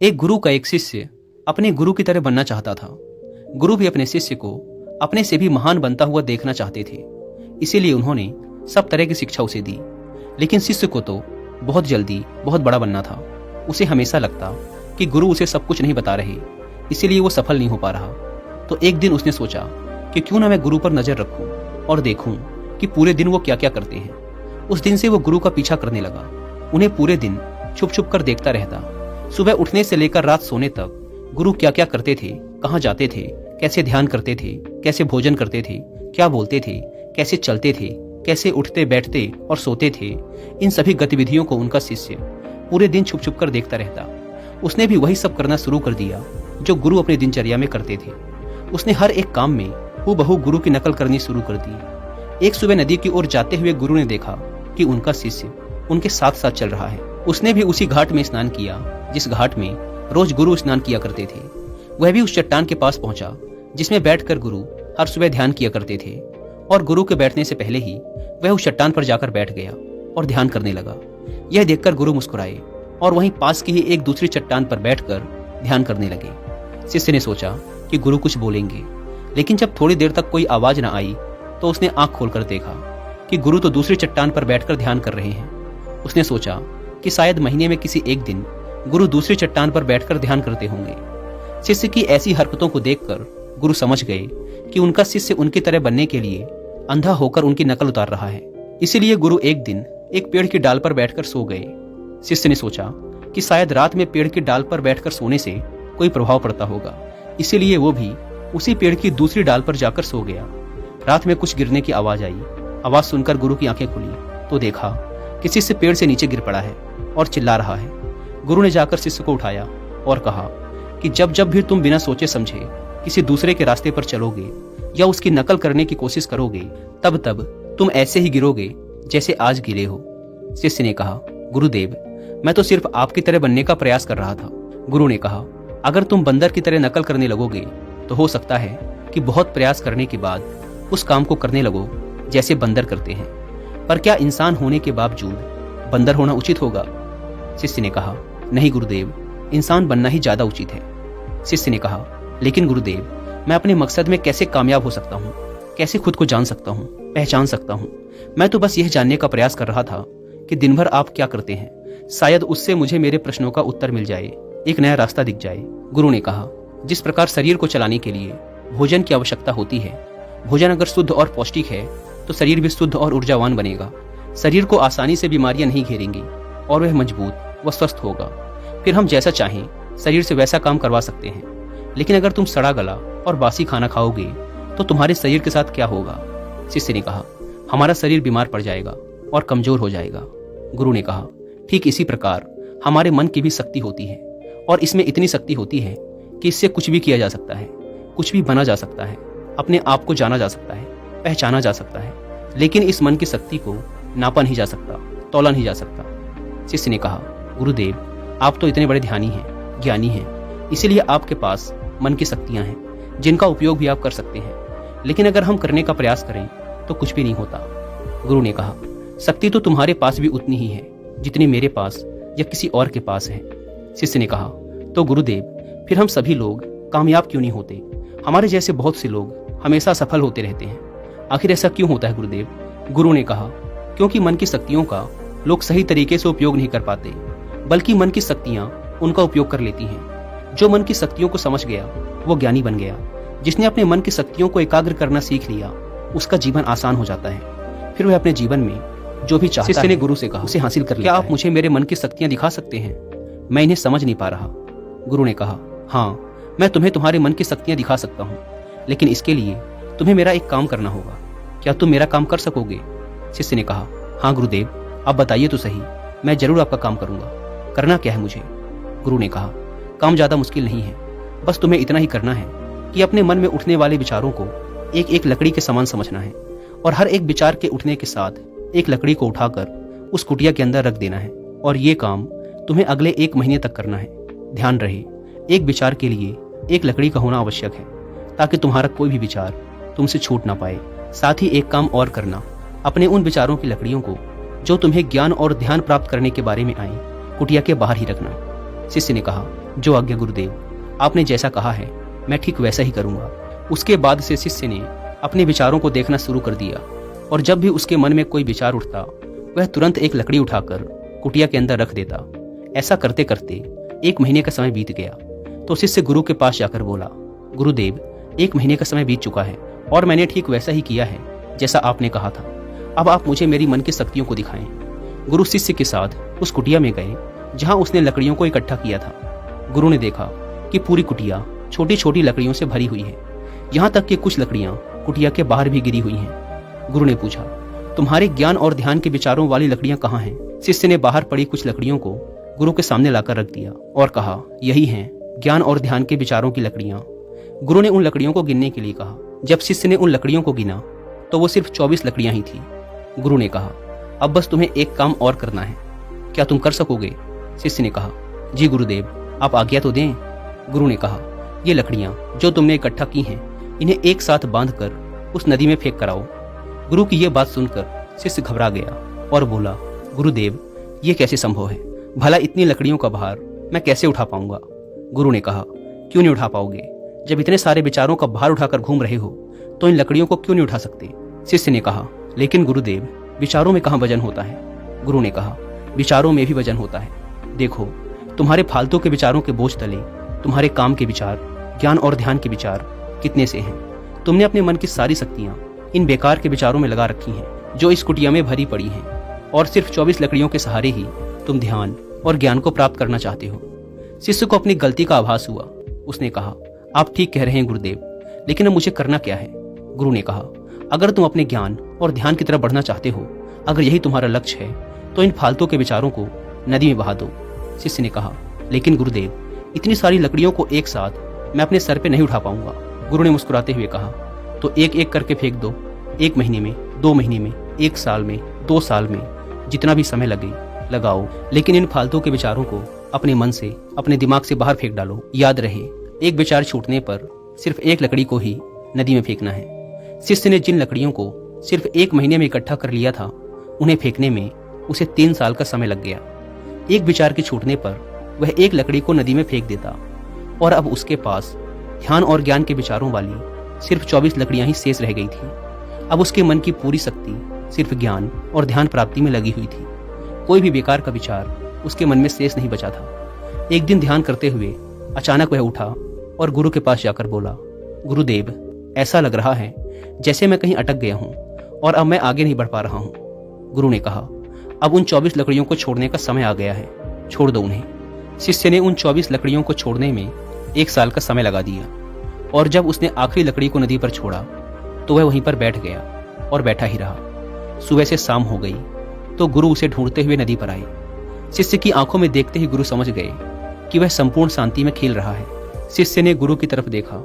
एक गुरु का एक शिष्य अपने गुरु की तरह बनना चाहता था। गुरु भी अपने शिष्य को अपने से भी महान बनता हुआ देखना चाहते थे, इसीलिए उन्होंने सब तरह की शिक्षा उसे दी। लेकिन शिष्य को तो बहुत जल्दी बहुत बड़ा बनना था। उसे हमेशा लगता कि गुरु उसे सब कुछ नहीं बता रहे, इसीलिए वो सफल नहीं हो पा रहा। तो एक दिन उसने सोचा कि क्यों ना मैं गुरु पर नजर रखूं और देखूं कि पूरे दिन वो क्या क्या करते हैं। उस दिन से वो गुरु का पीछा करने लगा। उन्हें पूरे दिन छुप छुप कर देखता रहता। सुबह उठने से लेकर रात सोने तक गुरु क्या क्या करते थे, कहाँ जाते थे, कैसे ध्यान करते थे, कैसे भोजन करते थे, क्या बोलते थे, कैसे चलते थे, कैसे उठते बैठते और सोते थे, इन सभी गतिविधियों को उनका शिष्य पूरे दिन छुप छुप कर देखता रहता। उसने भी वही सब करना शुरू कर दिया जो गुरु अपनी दिनचर्या में करते थे। उसने हर एक काम में हूबहू गुरु की नकल करनी शुरू कर दी। एक सुबह नदी की ओर जाते हुए गुरु ने देखा कि उनका शिष्य उनके साथ साथ चल रहा है। उसने भी उसी घाट में स्नान किया जिस घाट में रोज गुरु स्नान किया करते थे। वह भी उस चट्टान के पास पहुंचा जिसमें बैठकर गुरु हर सुबह ध्यान किया करते थे, और गुरु के बैठने से पहले ही वह उस चट्टान पर जाकर बैठ गया और ध्यान करने लगा। यह देखकर गुरु मुस्कुराए और वहीं पास की ही एक दूसरी चट्टान पर बैठकर ध्यान करने लगे। शिष्य ने सोचा कि गुरु कुछ बोलेंगे, लेकिन जब थोड़ी देर तक कोई आवाज न आई तो उसने आंख खोलकर देखा कि गुरु तो दूसरी चट्टान पर बैठकर ध्यान कर रहे हैं। उसने सोचा कि शायद महीने में किसी एक दिन गुरु दूसरी चट्टान पर बैठकर ध्यान करते होंगे। शिष्य की ऐसी हरकतों को देखकर गुरु समझ गए कि उनका शिष्य उनकी तरह बनने के लिए अंधा होकर उनकी नकल उतार रहा है। इसीलिए गुरु एक दिन एक पेड़ की डाल पर बैठकर सो गए। शिष्य ने सोचा कि शायद रात में पेड़ की डाल पर बैठकर सोने से कोई प्रभाव पड़ता होगा, इसीलिए वो भी उसी पेड़ की दूसरी डाल पर जाकर सो गया। रात में कुछ गिरने की आवाज आई। आवाज सुनकर गुरु की आंखें खुली तो देखा कि शिष्य पेड़ से नीचे गिर पड़ा है और चिल्ला रहा है। गुरु ने जाकर शिष्य को उठाया और कहा कि जब जब भी तुम बिना सोचे समझे किसी दूसरे के रास्ते पर चलोगे या उसकी नकल करने की कोशिश करोगे, तब तब तुम ऐसे ही गिरोगे जैसे आज गिरे हो। शिष्य ने कहा, गुरुदेव, मैं तो सिर्फ आपकी तरह बनने का प्रयास कर रहा था। गुरु ने कहा, अगर तुम बंदर की तरह नकल करने लगोगे तो हो सकता है कि बहुत प्रयास करने के बाद उस काम को करने लगो जैसे बंदर करते हैं, पर क्या इंसान होने के बावजूद बंदर होना उचित होगा? शिष्य ने कहा, नहीं गुरुदेव, इंसान बनना ही ज्यादा उचित है। शिष्य ने कहा, लेकिन गुरुदेव, मैं अपने मकसद में कैसे कामयाब हो सकता हूँ, कैसे खुद को जान सकता हूँ, पहचान सकता हूँ? मैं तो बस यह जानने का प्रयास कर रहा था कि दिन भर आप क्या करते हैं। शायद उससे मुझे मेरे प्रश्नों का उत्तर मिल जाए, एक नया रास्ता दिख जाए। गुरु ने कहा, जिस प्रकार शरीर को चलाने के लिए भोजन की आवश्यकता होती है, भोजन अगर शुद्ध और पौष्टिक है तो शरीर भी शुद्ध और ऊर्जावान बनेगा। शरीर को आसानी से बीमारियां नहीं घेरेंगी और वह मजबूत व स्वस्थ होगा। फिर हम जैसा चाहें शरीर से वैसा काम करवा सकते हैं। लेकिन अगर तुम सड़ा गला और बासी खाना खाओगे तो तुम्हारे शरीर के साथ क्या होगा? शिष्य ने कहा, हमारा शरीर बीमार पड़ जाएगा और कमजोर हो जाएगा। गुरु ने कहा, ठीक इसी प्रकार हमारे मन की भी शक्ति होती है, और इसमें इतनी शक्ति होती है कि इससे कुछ भी किया जा सकता है, कुछ भी बना जा सकता है, अपने आप को जाना जा सकता है, पहचाना जा सकता है। लेकिन इस मन की शक्ति को नापा नहीं जा सकता, तौला नहीं जा सकता। शिष्य ने कहा, गुरुदेव, आप तो इतने बड़े ध्यानी हैं, ज्ञानी हैं, इसीलिए आपके पास मन की शक्तियां हैं जिनका उपयोग भी आप कर सकते हैं। लेकिन अगर हम करने का प्रयास करें तो कुछ भी नहीं होता। गुरु ने कहा, शक्ति तो तुम्हारे पास भी उतनी ही है जितनी मेरे पास या किसी और के पास है। शिष्य ने कहा, तो गुरुदेव, फिर हम सभी लोग कामयाब क्यों नहीं होते? हमारे जैसे बहुत से लोग हमेशा सफल होते रहते हैं। आखिर ऐसा क्यों होता है गुरुदेव? गुरु ने कहा, क्योंकि मन की शक्तियों का लोग सही तरीके से उपयोग नहीं कर पाते, बल्कि मन की शक्तियां उनका उपयोग कर लेती हैं। जो मन की शक्तियों को समझ गया वो ज्ञानी बन गया। जिसने अपने मन की शक्तियों को एकाग्र करना सीख लिया उसका जीवन आसान हो जाता है। फिर वह अपने जीवन में जो भी चाहता है, शिष्य ने गुरु से कहा, उसे हासिल कर लेता है। क्या आप मुझे मेरे मन की शक्तियां दिखा सकते हैं? मैं इन्हें समझ नहीं पा रहा। गुरु ने कहा, हाँ, मैं तुम्हें तुम्हारे मन की शक्तियां दिखा सकता हूँ, लेकिन इसके लिए तुम्हें मेरा एक काम करना होगा। क्या तुम मेरा काम कर सकोगे? शिष्य ने कहा, हाँ गुरुदेव, आप बताइए तो सही, मैं जरूर आपका काम करूंगा। करना क्या है मुझे? गुरु ने कहा, काम ज्यादा मुश्किल नहीं है, बस तुम्हें इतना ही करना है कि अपने मन में उठने वाले विचारों को एक एक लकड़ी के समान समझना है, और हर एक विचार के उठने के साथ एक लकड़ी को उठाकर उस कुटिया के अंदर रख देना है। और ये काम तुम्हें अगले 1 महीने तक करना है। ध्यान रहे, एक विचार के लिए एक लकड़ी का होना आवश्यक है, ताकि तुम्हारा कोई भी विचार तुमसे छूट ना पाए। साथ ही एक काम और करना, अपने उन विचारों की लकड़ियों को जो तुम्हें ज्ञान और ध्यान प्राप्त करने के बारे में आए, कुटिया के बाहर ही रखना। शिष्य ने कहा, जो आज्ञा गुरुदेव, आपने जैसा कहा है मैं ठीक वैसा ही करूंगा। उसके बाद से शिष्य ने अपने विचारों को देखना शुरू कर दिया और जब भी उसके मन में कोई विचार उठता वह तुरंत एक लकड़ी उठाकर कुटिया के अंदर रख देता। ऐसा करते करते 1 महीने का समय बीत गया तो शिष्य गुरु के पास जाकर बोला, गुरुदेव 1 महीने का समय बीत चुका है और मैंने ठीक वैसा ही किया है जैसा आपने कहा था। अब आप मुझे मेरी मन की शक्तियों को दिखाएं। गुरु शिष्य के साथ उस कुटिया में गए जहां उसने लकड़ियों को इकट्ठा किया था। गुरु ने देखा कि पूरी कुटिया छोटी छोटी लकड़ियों से भरी हुई है, यहाँ तक कि कुछ लकड़ियां कुटिया के बाहर भी गिरी हुई हैं। गुरु ने पूछा, तुम्हारे ज्ञान और ध्यान के विचारों वाली लकड़ियां कहाँ हैं? शिष्य ने बाहर पड़ी कुछ लकड़ियों को गुरु के सामने लाकर रख दिया और कहा, यही हैं ज्ञान और ध्यान के विचारों की लकड़ियां। गुरु ने उन लकड़ियों को गिनने के लिए कहा। जब शिष्य ने उन लकड़ियों को गिना तो वो सिर्फ 24 लकड़ियां ही थी। गुरु ने कहा, अब बस तुम्हें एक काम और करना है, क्या तुम कर सकोगे? शिष्य ने कहा, जी गुरुदेव, आप आज्ञा तो दें। गुरु ने कहा, ये लकड़ियां जो तुमने इकट्ठा की हैं इन्हें एक साथ बांधकर उस नदी में फेंक कर आओ। गुरु की यह बात सुनकर शिष्य घबरा गया और बोला, गुरुदेव ये कैसे संभव है? भला इतनी लकड़ियों का भार मैं कैसे उठा पाऊंगा? गुरु ने कहा, क्यों नहीं उठा पाओगे? जब इतने सारे विचारों का भार उठाकर घूम रहे हो तो इन लकड़ियों को क्यों नहीं उठा सकते? शिष्य ने कहा, लेकिन गुरुदेव विचारों में कहाँ वजन होता है? गुरु ने कहा, विचारों में भी वजन होता है। देखो, तुम्हारे फालतू के विचारों के बोझ तले तुम्हारे काम के विचार, ज्ञान और ध्यान के विचार कितने से हैं? तुमने अपने मन की सारी शक्तियां इन बेकार के विचारों में लगा रखी हैं जो इस कुटिया में भरी पड़ी हैं और सिर्फ 24 लकड़ियों के सहारे ही तुम ध्यान और ज्ञान को प्राप्त करना चाहते हो। शिष्य को अपनी गलती का आभास हुआ। उसने कहा, आप ठीक कह रहे हैं गुरुदेव, लेकिन अब मुझे करना क्या है? गुरु ने कहा, अगर तुम अपने ज्ञान और ध्यान की तरफ बढ़ना चाहते हो, अगर यही तुम्हारा लक्ष्य है तो इन फालतू के विचारों को नदी में बहा दो। शिष्य ने कहा, लेकिन गुरुदेव इतनी सारी लकड़ियों को एक साथ मैं अपने सर पे नहीं उठा पाऊंगा। गुरु ने मुस्कुराते हुए कहा, तो एक एक करके फेंक दो। 1 महीने में, 2 महीने में, 1 साल में, 2 साल में, जितना भी समय लगे लगाओ, लेकिन इन फालतू के विचारों को अपने मन से, अपने दिमाग से बाहर फेंक डालो। याद रहे, एक विचार छूटने पर सिर्फ एक लकड़ी को ही नदी में फेंकना है। शिष्य ने जिन लकड़ियों को सिर्फ 1 महीने में इकट्ठा कर लिया था, उन्हें फेंकने में उसे 3 साल का समय लग गया। एक विचार के छूटने पर वह एक लकड़ी को नदी में फेंक देता और अब उसके पास ध्यान और ज्ञान के विचारों वाली सिर्फ 24 लकड़ियां ही शेष रह गई थी। अब उसके मन की पूरी शक्ति सिर्फ ज्ञान और ध्यान प्राप्ति में लगी हुई थी। कोई भी बेकार का विचार उसके मन में शेष नहीं बचा था। एक दिन ध्यान करते हुए अचानक वह उठा और गुरु के पास जाकर बोला, गुरुदेव ऐसा लग रहा है जैसे मैं कहीं अटक गया हूँ और अब मैं आगे नहीं बढ़ पा रहा हूँ। गुरु ने कहा, अब उन 24 लकड़ियों को छोड़ने का समय आ गया है, छोड़ दो उन्हें। शिष्य ने उन 24 लकड़ियों को छोड़ने में 1 साल का समय लगा दिया और जब उसने आखिरी लकड़ी को नदी पर छोड़ा तो वह वहीं पर बैठ गया और बैठा ही रहा। सुबह से शाम हो गई तो गुरु उसे ढूंढते हुए नदी पर आए। शिष्य की आंखों में देखते ही गुरु समझ गए कि वह संपूर्ण शांति में खेल रहा है। शिष्य ने गुरु की तरफ देखा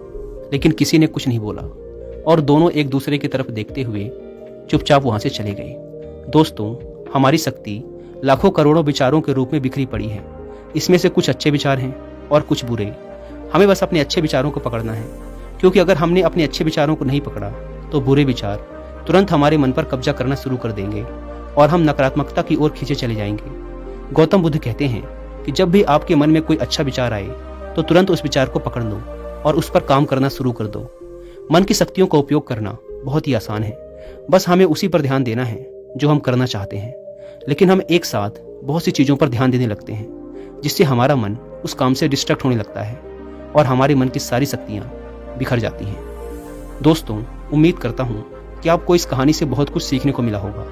लेकिन किसी ने कुछ नहीं बोला और दोनों एक दूसरे की तरफ देखते हुए चुपचाप वहां से चले गए। दोस्तों, हमारी शक्ति लाखों करोड़ों विचारों के रूप में बिखरी पड़ी है। इसमें से कुछ अच्छे विचार हैं और कुछ बुरे। हमें बस अपने अच्छे विचारों को पकड़ना है, क्योंकि अगर हमने अपने अच्छे विचारों को नहीं पकड़ा तो बुरे विचार तुरंत हमारे मन पर कब्जा करना शुरू कर देंगे और हम नकारात्मकता की ओर खींचे चले जाएंगे। गौतम बुद्ध कहते हैं कि जब भी आपके मन में कोई अच्छा विचार आए तो तुरंत उस विचार को पकड़ लो और उस पर काम करना शुरू कर दो। मन की शक्तियों का उपयोग करना बहुत ही आसान है, बस हमें उसी पर ध्यान देना है जो हम करना चाहते हैं। लेकिन हम एक साथ बहुत सी चीज़ों पर ध्यान देने लगते हैं जिससे हमारा मन उस काम से डिस्ट्रैक्ट होने लगता है और हमारे मन की सारी शक्तियाँ बिखर जाती हैं। दोस्तों, उम्मीद करता हूँ कि आपको इस कहानी से बहुत कुछ सीखने को मिला होगा।